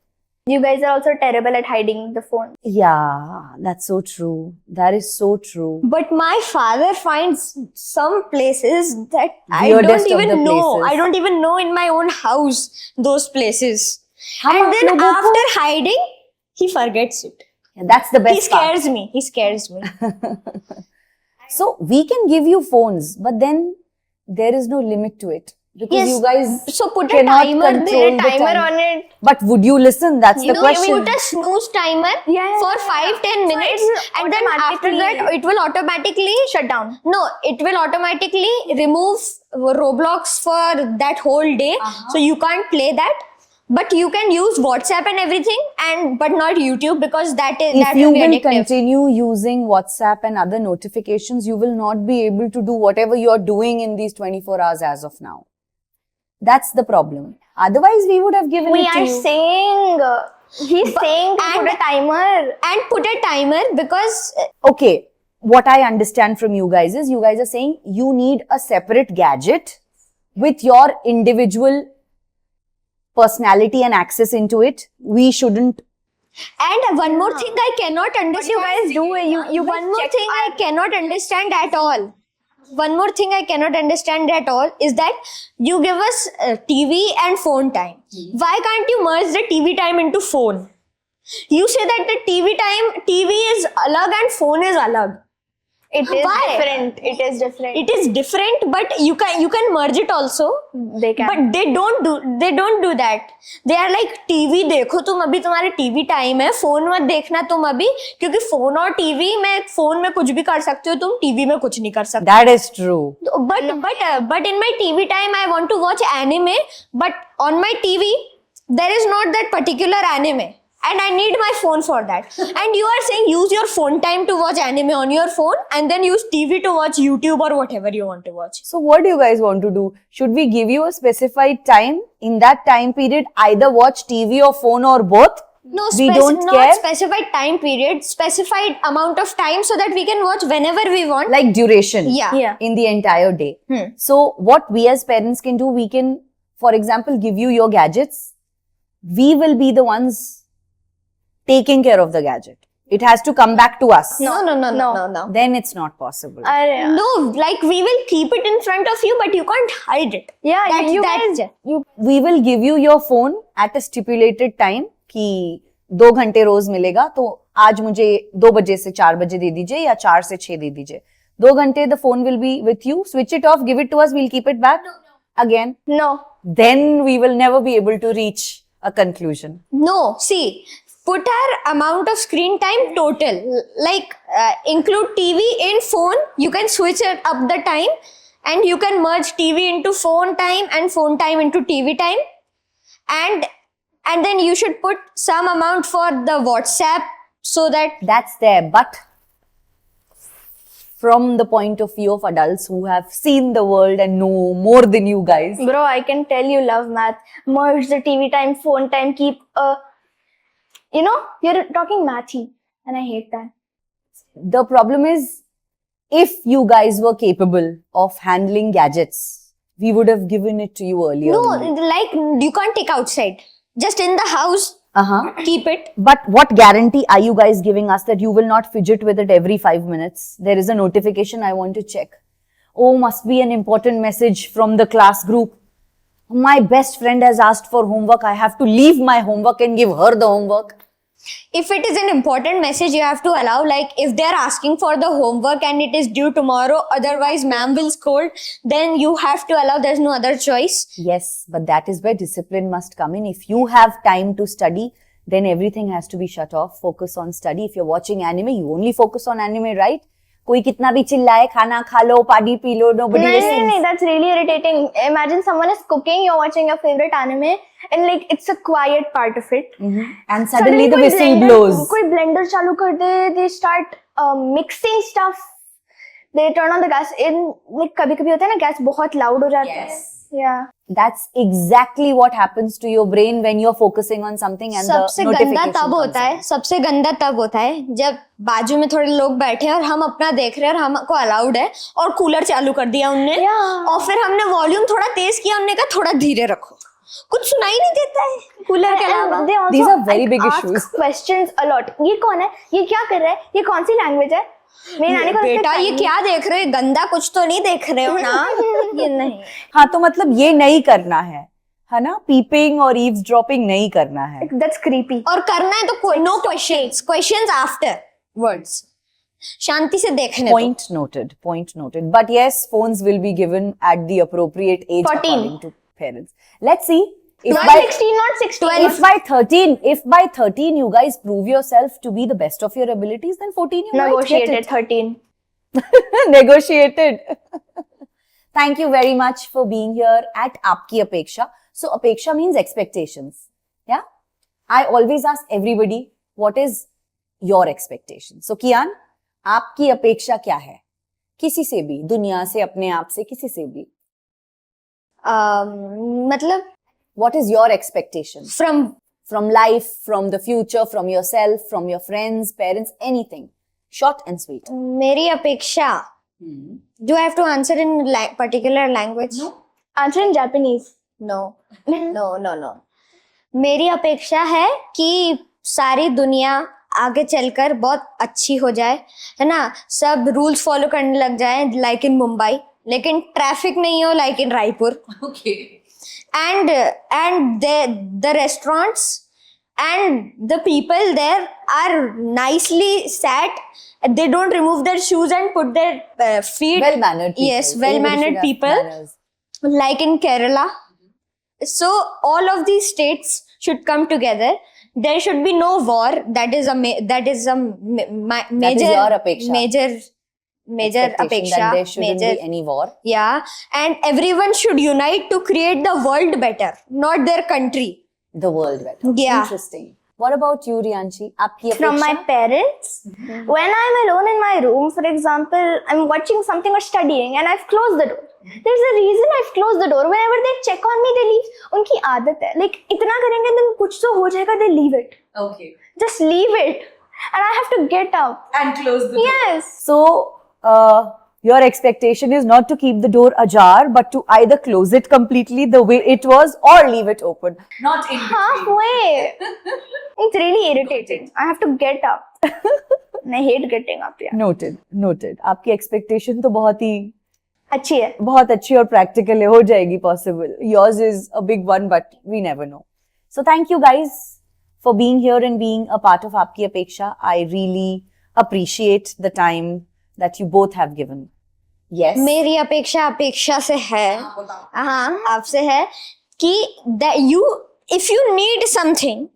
You guys are also terrible at hiding the phone. Yeah, that's so true. That is so true. But my father finds some places that Weirdest I of don't the even know. places. I don't even know in my own house those places. हम And आप then लोगों को- after hiding, he forgets it. Yeah, that's the best He part. scares me. He scares me. So we can give you phones, but then there is no limit to it. Because Yes. you guys So put a cannot timer there. control the Timer time. on it. But would you listen? That's the No, question. put a snooze timer Yeah, for yeah, 5-10 minutes, and then after automatically- that it will automatically Shut down. No, it will automatically remove Roblox for that whole day. So you can't play that. But you can use WhatsApp and everything, but not YouTube, because that If you will be will addictive. continue using WhatsApp and other notifications, you will not be able to do whatever you're doing in these 24 hours as of now. That's the problem. Otherwise, we would have given We it to are you. saying, he's saying to put a timer. And put a timer, because Okay, what I understand from you guys is you guys are saying you need a separate gadget with your individual personality and access into it. We shouldn't. and one more thing I cannot understand. You guys do it. You One more thing I cannot understand at all. one more thing I cannot understand at all is that you give us TV and phone time. Why can't you merge the TV time into phone? You say that the TV is alag and phone is alag. It is Why? different. It is different. It is different, but you can merge it also. They can. But they don't do that. They are like TV देखो तुम अभी तुम्हारे TV time है, phone मत देखना तुम अभी, क्योंकि फोन और टीवी में फोन में कुछ भी कर सकते हो तुम, टीवी में कुछ नहीं कर सकते. That is true. But in my TV time I want to watch anime, but on my TV there is not that particular anime. And I need my phone for that. And you are saying use your phone time to watch anime on your phone and then use TV to watch YouTube or whatever you want to watch. So what do you guys want to do? Should we give you a specified time? In that time period, either watch TV or phone or both? No, we don't not care. specified time period, specified amount of time so that we can watch whenever we want. Like duration. Yeah. In the entire day. So what we as parents can do, we can, for example, give you your gadgets. We will be the ones taking care of the gadget. It has to come back to us. No. Then it's not possible. No, like we will keep it in front of you, but you can't hide it. Yeah, That's- you that's- guys. We will give you your phone at a stipulated time कि 2 घंटे रोज मिलेगा, तो आज मुझे 2 बजे से 4 बजे दे दीजिए या 4 से 6 दे दीजिए. 2 घंटे the phone will be with you. Switch it off, give it to us, we'll keep it back again. No. Then we will never be able to reach a conclusion. No, see, put our amount of screen time total. Like include TV in phone. You can switch it up the time, and you can merge TV into phone time and phone time into TV time, and then you should put some amount for the WhatsApp so that That's there, but from the point of view of adults who have seen the world and know more than you guys, Bro, I can tell you love math. Merge the TV time, phone time, keep you're talking mathy and I hate that. the problem is, if you guys were capable of handling gadgets, we would have given it to you earlier. no, like you can't take outside. Just in the house, keep it. But what guarantee are you guys giving us that you will not fidget with it every 5 minutes? There is a notification I want to check. Oh, must be an important message from the class group. My best friend has asked for homework. I have to leave my homework and give her the homework. If it is an important message, you have to allow, like if they are asking for the homework and it is due tomorrow, otherwise ma'am will scold, then you have to allow, there's no other choice. Yes, but that is where discipline must come in. If you have time to study, then everything has to be shut off. Focus on study. If you're watching anime, you only focus on anime, right? कोई कितना भी चिल्लाए, खाना खा लो, पानी P low, nobody listens. No, that's really irritating. Imagine someone is cooking, you're watching your favorite anime, and like it's a quiet part of it. And suddenly the कोई whistle blender- blows. कोई blender चालू कर दे, they start mixing stuff. They turn on the gas. Like कभी-कभी होता है ना, gas बहुत loud हो जाता है. Yes. Yeah. That's exactly what happens to your brain when you're focusing on something and सबसे the गंदा notification तब comes होता है, in. सबसे गंदा तब होता है जब बाजू में थोड़े लोग बैठे हैं और हम अपना देख रहे हैं और हमको अलाउड है और कूलर चालू कर दिया उनने Yeah. और फिर हमने वॉल्यूम थोड़ा तेज किया, हमने कहा थोड़ा धीरे रखो, कुछ सुनाई नहीं देता है कूलर के अलावा. And they also These are very big ask issues. questions a lot. ये कौन है? ये क्या कर रहा है? ये कौन सी लैंग्वेज है? मेरी नानी को बेटा ये क्या देख रहे हो, ये गंदा कुछ तो नहीं देख रहे हो ना. ये नहीं. हाँ, तो मतलब ये नहीं करना है ना? पीपिंग और ईव्सड्रॉपिंग नहीं करना है. That's creepy. और करना है तो नो क्वेश्चंस आफ्टर वर्ड्स, शांति से देखने दो. Point noted. But yes, phones will be given at the appropriate age 14. according to parents. Let's see. If Not by, 16, not 16. if by 13 you guys prove yourself to be the best of your abilities, then 14 you might get Negotiated it. 13. Negotiated. Thank you very much for being here at Aapki Apeksha. So Apeksha means expectations. Yeah. I always ask everybody, what is your expectation? So Kian, आपकी अपेक्षा क्या है? किसी से भी, दुनिया से, अपने आप से, किसी से भी. मतलब What is your expectation? from life, from the future, from yourself, from your friends, parents, anything. Short and sweet. मेरी अपेक्षा. Do I have to answer in particular language? No. Answer in Japanese. No. No. मेरी अपेक्षा है कि सारी दुनिया आगे चलकर बहुत अच्छी हो जाए, है ना, सब रूल्स फॉलो करने लग जाए लाइक इन मुंबई, लेकिन ट्रैफिक नहीं हो like in Raipur. Okay. And the restaurants and the people there are nicely sat. They don't remove their shoes and put their feet. Well-mannered people. Yes, Everybody well-mannered should have people. manners. Like in Kerala. So all of these states should come together. There should be no war. That is a major That is your apeksha. major Expectation apeksha. that there shouldn't major, be any war. yeah, and everyone should unite to create the world better, not their country. The world better. Yeah. Interesting. What about you, Riyanshi? आपकी From my अपेक्षा? parents, when I'm alone in my room, for example, I'm watching something or studying and I've closed the door. There's a reason I've closed the door. Whenever they check on me, they leave. उनकी आदत है. Like इतना करेंगे then कुछ तो हो जाएगा. They leave it. Okay. Just leave it. And I have to get up. And close the door. Yes. So, your expectation is not to keep the door ajar, but to either close it completely the way it was or leave it open. Not in between. Halfway. It's really irritating. I have to get up. And I hate getting up. Yeah. Noted. Noted. आपकी expectation तो अच्छी है. बहुत अच्छी और practical है, हो जाएगी possible. Yours is a big one, but we never know. So thank you guys for being here and being a part of Aapki Apeksha. I really appreciate the time that you both have given. Yes. मेरी अपेक्षा अपेक्षा से है, हाँ, आपसे है कि that you, if you need something,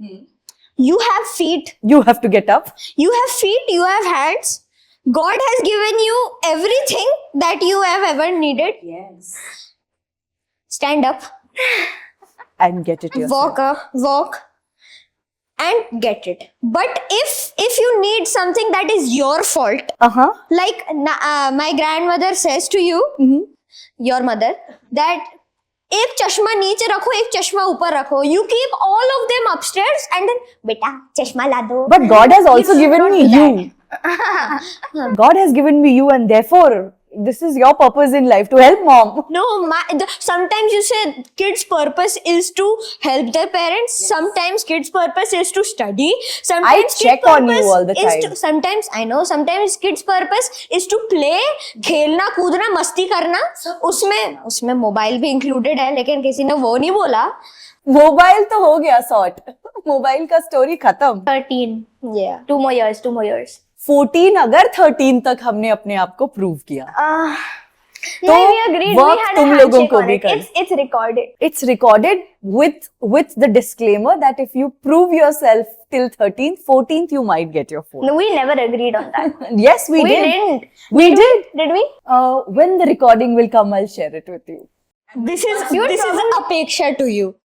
you have feet, You have to get up. you have hands. God has given you everything that you have ever needed. Yes. Stand up, And get it yourself. walk, and get it. But if you need something that is your fault, Uh-huh. like my grandmother says to you, your mother, that एक चश्मा नीचे रखो, एक चश्मा ऊपर रखो. You keep all of them upstairs and then बेटा चश्मा ला दो. But God has also You given don't me do you. God has given me you, and therefore, this is your purpose in life, to help mom. No, sometimes you say kids' purpose is to help their parents. Sometimes kids' purpose is to study. Sometimes check kids' on you purpose all the is time. sometimes I know. Sometimes kids' purpose is to play, खेलना, कूदना, मस्ती करना. उसमें mobile भी included है, लेकिन किसी ने वो नहीं बोला. मोबाइल तो हो गया सॉर्ट. मोबाइल का स्टोरी खत्म. 13. Yeah. 2 more years. 14 अगर 13 तक हमने अपने आप को प्रूव किया. Yeah, we agreed. work We had तुम a लोगों handshake को on भी it. करना. It's recorded. It's recorded with the disclaimer that if you prove yourself till 13th, 14th you might get your phone. No, we never agreed on that. Yes, we did. didn't. We did. Did we? When the recording will come, I'll share it with you. This is apeksha to you.